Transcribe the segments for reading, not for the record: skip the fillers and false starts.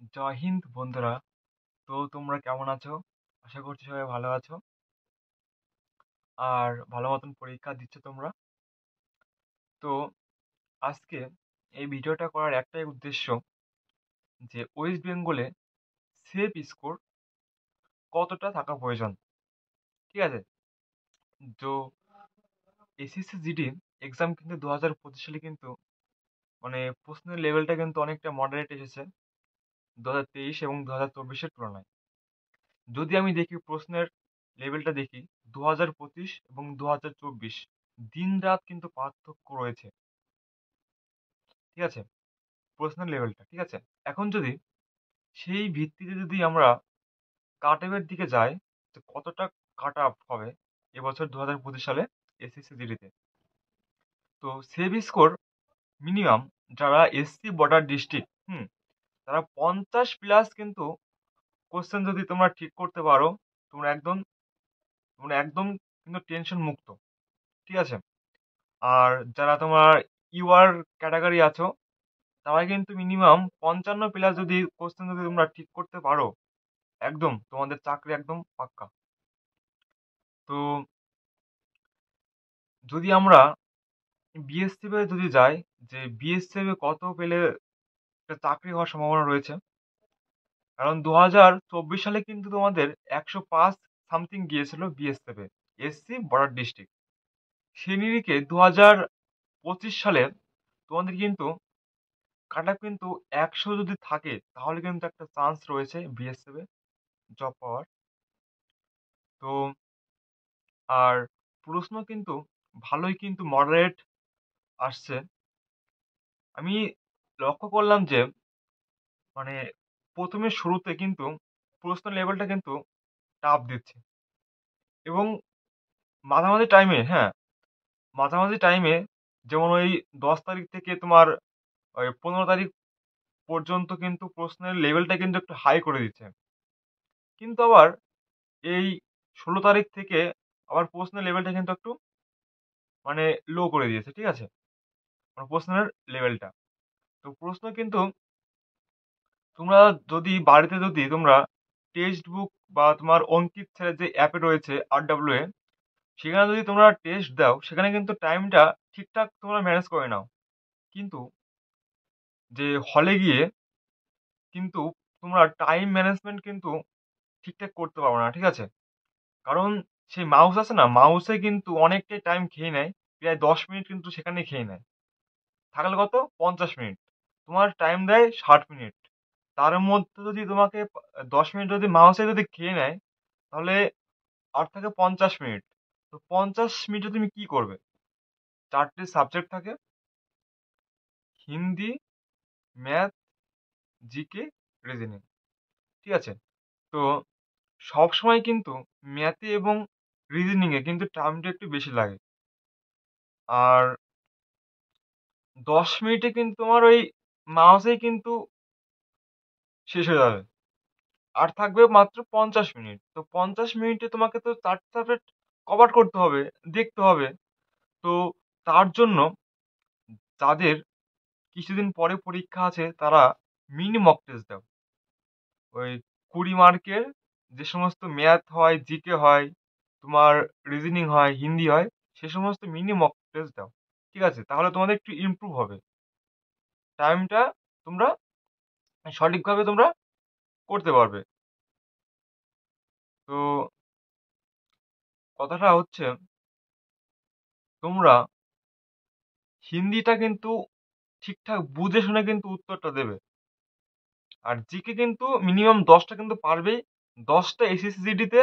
জয় হিন্দ বন্ধুরা। তো তোমরা কেমন আছো? আশা করছি সবাই ভালো আছো আর ভালো মতন পরীক্ষা দিচ্ছ তোমরা। তো আজকে এই ভিডিওটা করার একটাই উদ্দেশ্য যে ওয়েস্ট বেঙ্গলে সেফ স্কোর কতটা থাকা প্রয়োজন। ঠিক আছে? তো এসএসসি জিডি এক্সাম কিন্তু 2025 সালে কিন্তু প্রশ্নের লেভেলটা কিন্তু অনেকটা মডারেট এসেছে 2023 এবং 2024-এর তুলনায়। যদি আমি দেখি প্রশ্নের লেভেলটা দেখি 2025 এবং 2024 দিন রাত কিন্তু পার্থক্য রয়েছে। ঠিক আছে? প্রশ্নের লেভেলটা ঠিক আছে। এখন যদি সেই ভিত্তিতে যদি আমরা কাট অফের দিকে যাই, তো কতটা কাট অফ হবে এবছর 2025 সালে এসএসসি জিডিতে। তো সেভ স্কোর মিনিমাম যারা এসসি বর্ডার ডিস্ট্রিক্ট তারা 50 প্লাস কিন্তু কোশ্চেন যদি তোমরা ঠিক করতে পারো, তোমরা একদম তোমরা একদম কিন্তু টেনশন মুক্ত। ঠিক আছে? আর যারা তোমার ইউআর ক্যাটাগরি আছো, তারা কিন্তু মিনিমাম 55 প্লাস যদি কোশ্চেন যদি তোমরা ঠিক করতে পারো, একদম তোমাদের চাকরি একদম পাক্কা। তো যদি আমরা বিএসসিফ এ যদি যাই, যে বিএসসিফ এ কত পেলে একটা চাকরি হওয়ার সম্ভাবনা রয়েছে, কারণ 2024 সালে কিন্তু তোমাদের 105 সামথিং গিয়েছিল বিএসএফ এ এসসি বর্ডার ডিস্ট্রিক্ট। সেই নিরিখে 2025 সালে তোমাদের কিন্তু কাট অফ কিন্তু 100 যদি থাকে, তাহলে কিন্তু একটা চান্স রয়েছে বিএসএফ এ জব পাওয়ার। তো আর প্রশ্ন কিন্তু ভালোই কিন্তু মডারেট আসছে। আমি লক্ষ্য করলাম যে মানে প্রথমে শুরুতে কিন্তু প্রশ্ন লেভেলটা কিন্তু টাফ দিচ্ছে, এবং মাঝামাঝি টাইমে, মাঝামাঝি টাইমে, যেমন ওই 10 তারিখ থেকে তোমার ওই 15 তারিখ পর্যন্ত কিন্তু প্রশ্নের লেভেলটা কিন্তু একটু হাই করে দিচ্ছে। কিন্তু আবার এই 16 তারিখ থেকে আবার প্রশ্নের লেভেলটা কিন্তু একটু লো করে দিয়েছে। ঠিক আছে? প্রশ্নের লেভেলটা, তো প্রশ্ন কিন্তু তোমরা যদি বাড়িতে যদি তোমরা টেক্সট বুক বা তোমার অঙ্কিত স্যারের যে অ্যাপে রয়েছে RWA, সেখানে যদি তোমরা টেস্ট দাও, সেখানে কিন্তু টাইমটা ঠিকঠাক তোমরা ম্যানেজ করে নাও। কিন্তু যে হলে গিয়ে কিন্তু তোমরা টাইম ম্যানেজমেন্ট কিন্তু ঠিকঠাক করতে পারো না। ঠিক আছে? কারণ সেই মাউস আছে না, মাউসে কিন্তু অনেকটাই টাইম খেয়ে নেয়, প্রায় 10 মিনিট কিন্তু সেখানে খেয়ে নেয়। থাকলে কত, 50 মিনিট, তোমার টাইম দেয় 60 মিনিট। তার মধ্যে যদি তোমাকে 10 মিনিট যদি মাউসে যদি খেয়ে নেয়, তাহলে আর থাকে 50 মিনিট। তো 50 মিনিটে তুমি কি করবে? চারটে সাবজেক্ট থাকে: হিন্দি, ম্যাথ, জিকে, রিজনিং। ঠিক আছে? তো সব সময় কিন্তু ম্যাথে এবং রিজনিং এ কিন্তু টাইমটা একটু বেশি লাগে। আর 10 মিনিটে কিন্তু তোমার ওই মাউসেই কিন্তু শেষ হয়ে যাবে, আর থাকবে মাত্র 50 মিনিট। তো 50 মিনিটে তোমাকে তো চারটে সাবজেক্ট কভার করতে হবে, দেখতে হবে। তো তার জন্য যাদের কিছুদিন পরে পরীক্ষা আছে, তারা মিনি মক টেস্ট দাও। ওই 20 মার্কের যে সমস্ত ম্যাথ হয়, জিকে হয়, তোমার রিজনিং হয়, হিন্দি হয়, সে সমস্ত মিনি মক টেস্ট দাও। ঠিক আছে? তাহলে তোমাদের একটু ইমপ্রুভ হবে, টাইমটা তোমরা সঠিকভাবে তোমরা করতে পারবে। তো কথাটা হচ্ছে, তোমরা হিন্দিটা কিন্তু ঠিকঠাক বুঝে শুনে কিন্তু উত্তরটা দেবে। আর জিকে কিন্তু মিনিমাম 10টা কিন্তু পারবেই। 10টা এসএসসি জিডিতে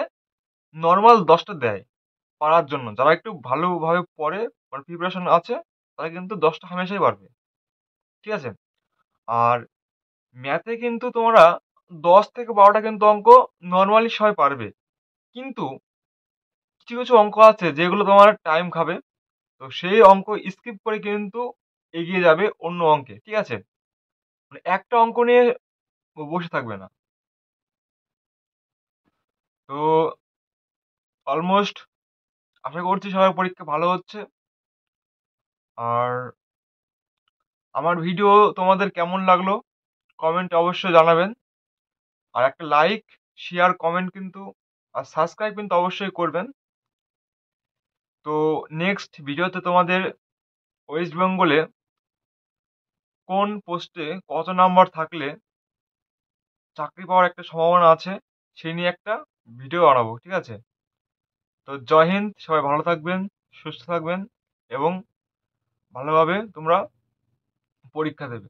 নর্মাল 10টা দেয় পারার জন্য। যারা একটু ভালোভাবে পড়ে, প্রিপারেশন আছে, তারা কিন্তু 10টা হামেশাই পারবে। ঠিক আছে? আর ম্যাথে কিন্তু তোমরা 10 থেকে 12টা কিন্তু অঙ্ক নর্মালি সবাই পারবে। কিন্তু কিছু কিছু অঙ্ক আছে যেগুলো তোমার টাইম খাবে, তো সেই অঙ্ক স্কিপ করে কিন্তু এগিয়ে যাবে অন্য অঙ্কে। ঠিক আছে? একটা অঙ্ক নিয়ে বসে থাকবে না। তো অলমোস্ট আশা করছি সবার পরীক্ষা ভালো হচ্ছে। আর আমার ভিডিও তোমাদের কেমন লাগলো কমেন্টে অবশ্যই জানাবেন। আর একটা লাইক, শেয়ার, কমেন্ট কিন্তু আর সাবস্ক্রাইব কিন্তু অবশ্যই করবেন। তো নেক্সট ভিডিওতে তোমাদের ওয়েস্ট বেঙ্গলে কোন পোস্টে কত নাম্বার থাকলে চাকরি পাওয়ার একটা সম্ভাবনা আছে সেই নিয়ে একটা ভিডিও বানাবো, ঠিক আছে? তো জয় হিন্দ, সবাই ভালো থাকবেন, সুস্থ থাকবেন এবং ভালোভাবে তোমরা পরীক্ষা দেবে।